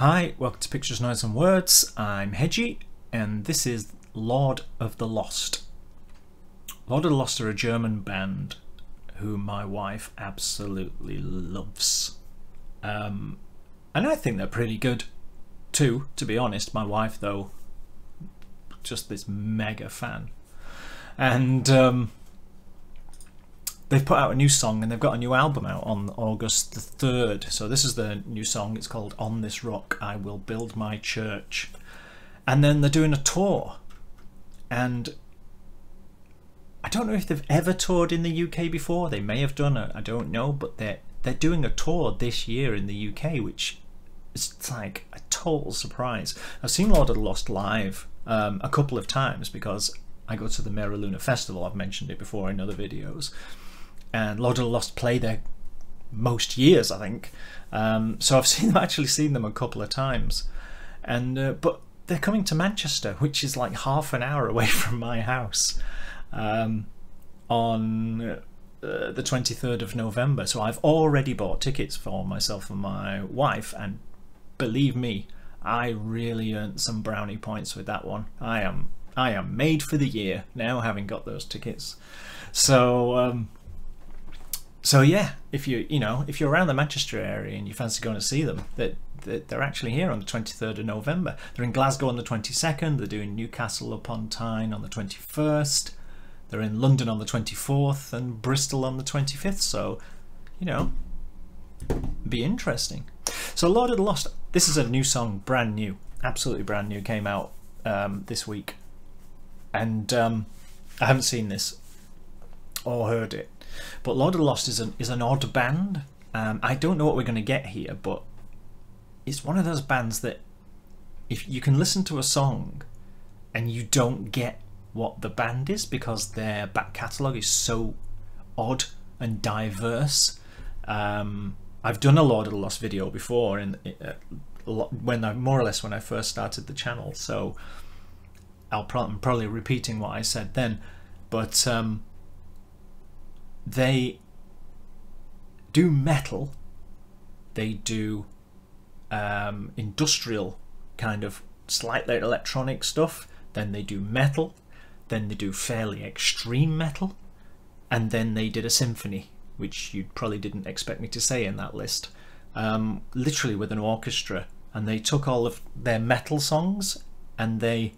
Hi, welcome to Pictures, Noise and Words. I'm Hedgy, and this is Lord of the Lost. Lord of the Lost are a German band who my wife absolutely loves. And I think they're pretty good too, to be honest. My wife, though, just this mega fan. And they've put out a new song, and they've got a new album out on August the 3rd. So this is the new song. It's called On This Rock I Will Build My Church. And then they're doing a tour. And I don't know if they've ever toured in the UK before. They may have done, I don't know. But they're doing a tour this year in the UK, which is like a total surprise. I've seen Lord of the Lost live a couple of times because I go to the Mera Luna Festival. I've mentioned it before in other videos. And Lord of the Lost play there most years, I think. So I've actually seen them a couple of times. And but they're coming to Manchester, which is like half an hour away from my house, on the 23rd of November. So I've already bought tickets for myself and my wife, and believe me, I really earned some brownie points with that one. I am made for the year now, having got those tickets. So yeah, if you're around the Manchester area and you fancy going to see them, they're actually here on the 23rd of November. They're in Glasgow on the 22nd. They're doing Newcastle upon Tyne on the 21st. They're in London on the 24th and Bristol on the 25th. So, be interesting. So Lord of the Lost, this is a new song, brand new, absolutely brand new. Came out this week, and I haven't seen this or heard it. But Lord of the Lost is an odd band. I don't know what we're going to get here, but it's one of those bands that if you can listen to a song and you don't get what the band is because their back catalogue is so odd and diverse. I've done a Lord of the Lost video before, when I first started the channel, so I'm probably repeating what I said then, but they do metal, they do industrial kind of slightly electronic stuff, then they do metal, then they do fairly extreme metal, and then they did a symphony, which you probably didn't expect me to say in that list, literally with an orchestra. And they took all of their metal songs and they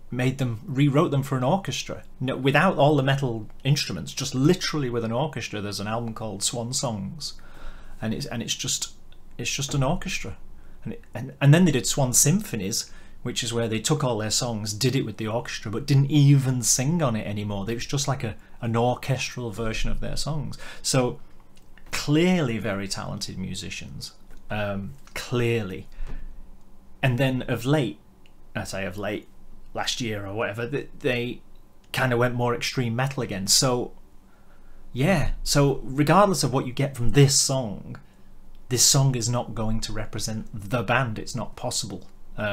rewrote them for an orchestra, without all the metal instruments, just literally with an orchestra. There's an album called Swan Songs, and it's just an orchestra, and then they did Swan Symphonies, which is where they took all their songs, did it with the orchestra, but didn't even sing on it anymore. It was just like an orchestral version of their songs. So clearly very talented musicians, clearly. And then of late, last year or whatever, they kind of went more extreme metal again. So yeah, so regardless of what you get from this song is not going to represent the band. It's not possible,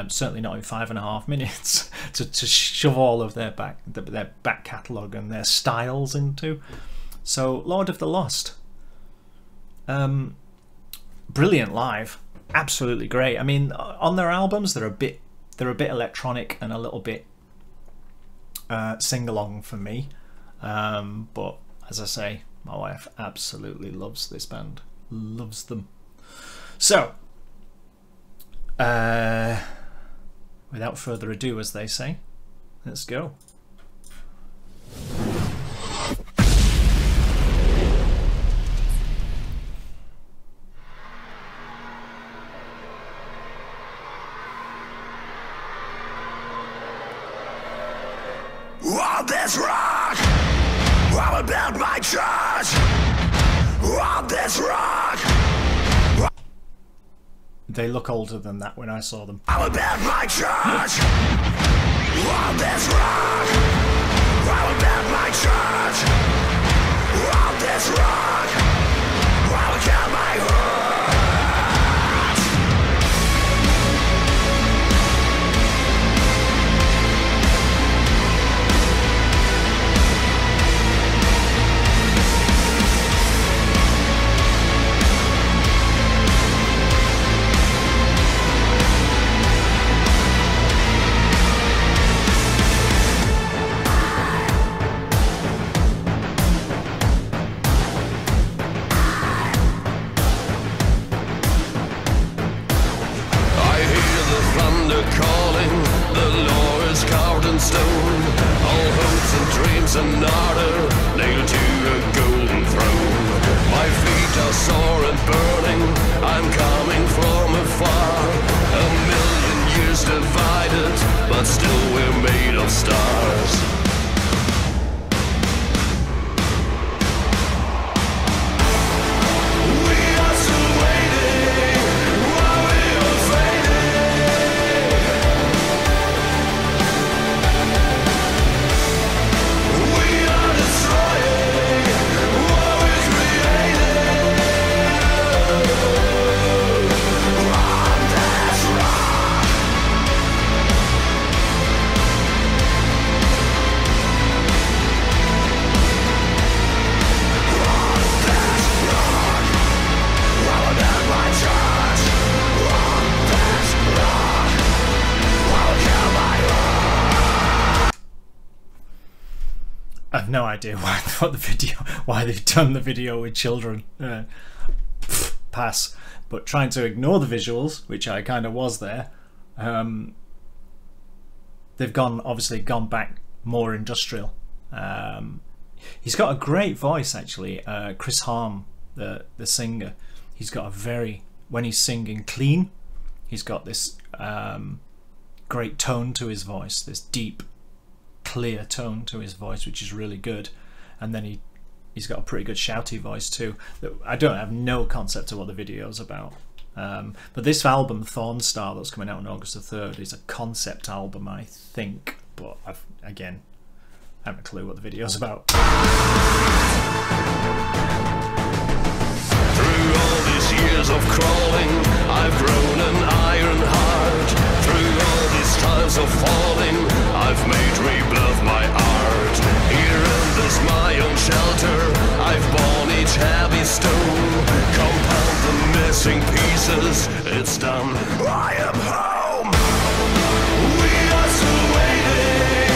certainly not in 5.5 minutes to shove all of their back catalogue and their styles into. So Lord of the Lost, brilliant live, absolutely great. I mean, on their albums they're a bit electronic and a little bit sing-along for me, but as I say, my wife absolutely loves this band, loves them. So without further ado, as they say, let's go. On this rock, I will build my church. On this rock. They look older than that when I saw them. I will build my church. On this rock, I will build my church. On this rock, I will kill my heart. no idea why they've done the video with children. Pass. But trying to ignore the visuals, which I kind of was there, they've obviously gone back more industrial. He's got a great voice, actually. Chris Harm, the singer, he's got when he's singing clean, he's got this great tone to his voice, this deep, clear tone to his voice, which is really good. And then he's got a pretty good shouty voice too. I have no concept of what the video's about. But this album, Thorn Star, that's coming out on August the 3rd, is a concept album, I think. But I haven't a clue what the video's about. Through all these years of crawling, I've grown an iron heart. Through all these times of falling, I've made rebuild my art. Here in this my own shelter, I've borne each heavy stone. Compound the missing pieces, it's done. I am home. We are still waiting,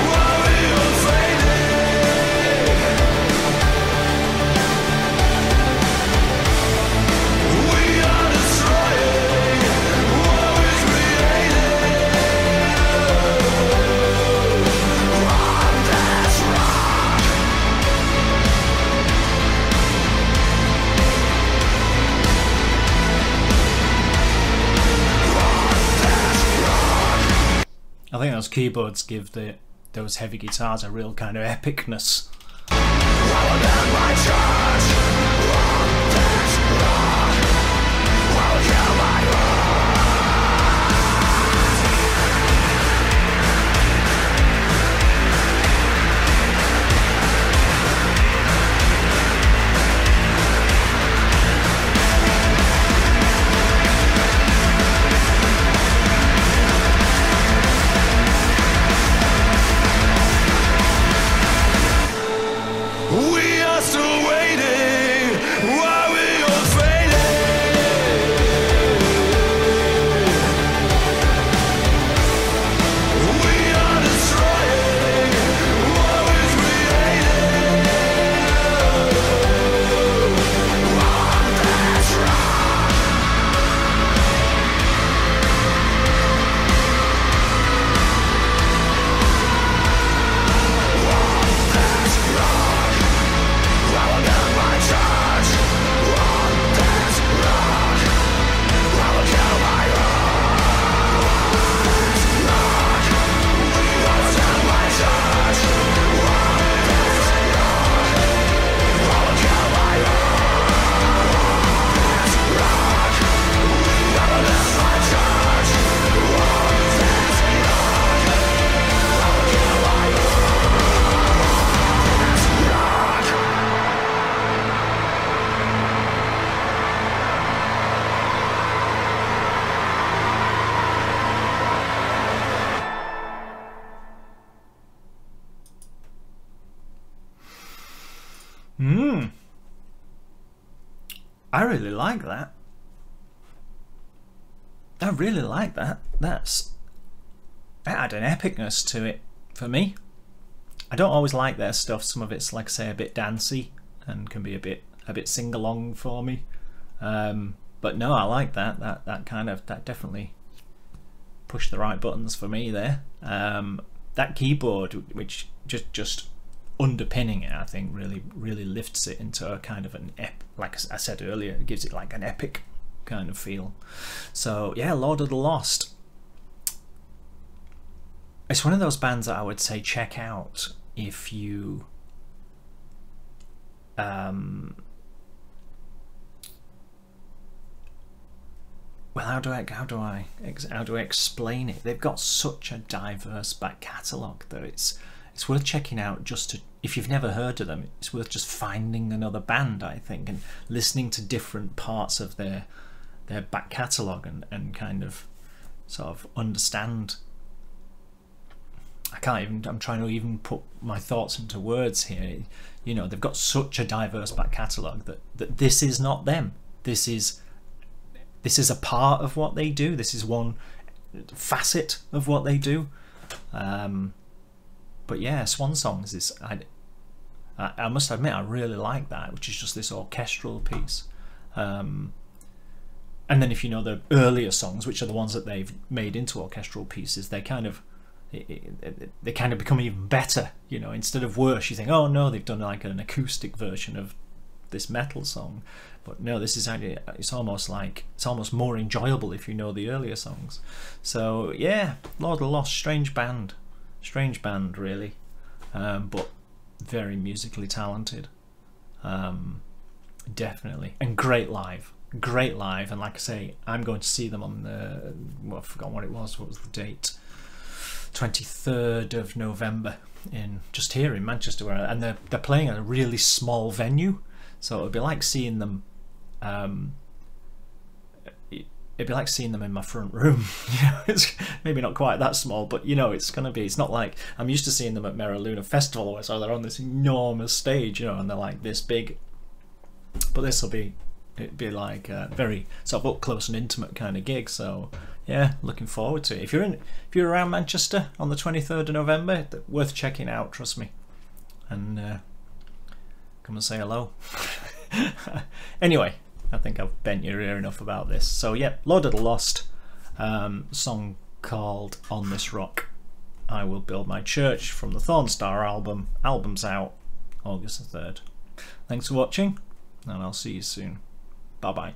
while we are fading. We are destroying what we created. On this rock. I think those keyboards give those heavy guitars a real kind of epicness. We are still waiting while we are fading. We are destroying what we created. On this rock. I really like that. I really like that. That had an epicness to it for me. I don't always like their stuff. Some of it's, like I say, a bit dancey and can be a bit sing-along for me. But no, I like that. That definitely pushed the right buttons for me there. That keyboard, which just underpinning it, I think really lifts it into a kind of an like I said earlier, it gives it like an epic kind of feel. So yeah, Lord of the Lost, it's one of those bands that I would say check out if you well, how do I explain it? They've got such a diverse back catalogue that it's worth checking out. Just to, if you've never heard of them, it's worth just finding another band, I think, and listening to different parts of their back catalogue and kind of sort of understand. I'm trying to even put my thoughts into words here. You know, they've got such a diverse back catalogue that this is not them. This is a part of what they do. This is one facet of what they do. But yeah, Swan Songs is I must admit I really like that, which is just this orchestral piece. And then if you know the earlier songs, which are the ones that they've made into orchestral pieces, they kind of become even better. You know, instead of worse, you think, oh no, they've done like an acoustic version of this metal song. But no, this is actually, it's almost more enjoyable if you know the earlier songs. So yeah, Lord of the Lost, strange band really, but very musically talented, definitely, and great live. And like I say, I'm going to see them on the, well, I've forgotten what was the date, 23rd of November in just here in Manchester, and they're playing at a really small venue, so it'd be like seeing them it'd be like seeing them in my front room. You know, it's maybe not quite that small, but you know, it's not like I'm used to seeing them at Meraluna Festival, so they're on this enormous stage, you know, and they're like this big, but it'd be like a very sort of up close and intimate kind of gig. So yeah, looking forward to it. If you're around Manchester on the 23rd of November, worth checking out, trust me, and come and say hello. Anyway, I think I've bent your ear enough about this. So yeah, Lord of the Lost, song called On This Rock I Will Build My Church, from the Thornstar album. Album's out August the 3rd. Thanks for watching, and I'll see you soon. Bye bye.